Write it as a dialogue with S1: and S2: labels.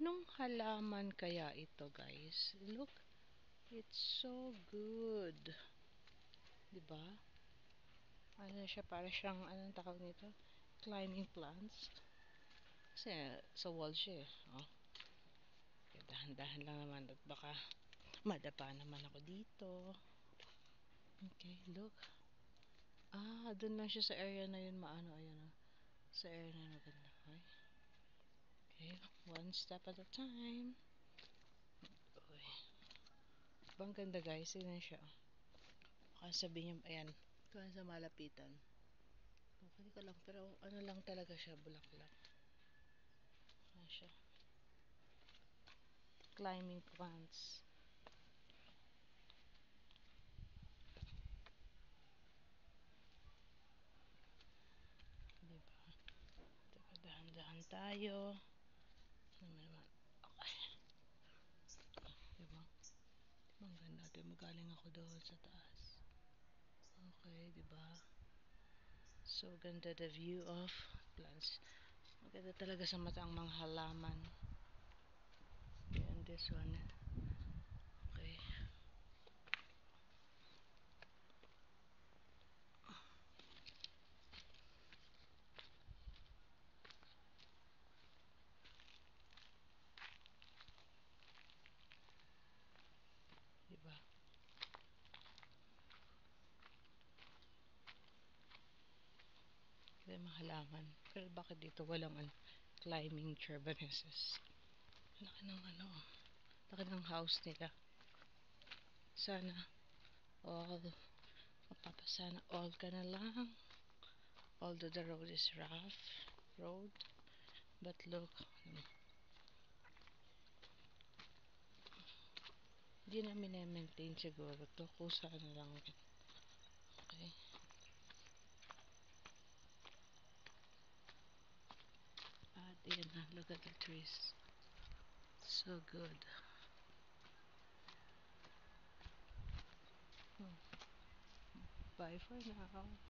S1: Anong halaman kaya ito, guys? Look, it's so good. Diba? Ano siya, para siyang, anong tawag nito? Climbing plants. Kasi sa wall siya eh. Oh. Okay, dahan-dahan lang naman at baka madapa naman ako dito. Okay, look. Dun lang siya sa area na yun maano, ayan oh. Sa area na maganda. Okay, one step at a time. Uy. Bang ganda guys, tignan siya. Baka sabihin niyo, ayan, kung sa malapitan. Okay ka lang, pero ano lang talaga siya, bulaklak. Ano siya? Climbing plants. Diba? Teka, dahan-dahan tayo. Naman. Okay. Diba? Ang ganda. Magaling ako doon sa taas. Okay, diba? So, ganda the view of plants. Maganda talaga sa mata ang mga halaman. And this one. Okay. Diba? Kaya mga halaman. Pero bakit dito walang climbing Trevenses? Laki ng laki ng house nila. Sana sana all ka na lang. Although the road is rough road, but look, hindi na minemaintain siguro to, kusa na lang. Okay, at yan na, look at the trees, so good. Bye for now.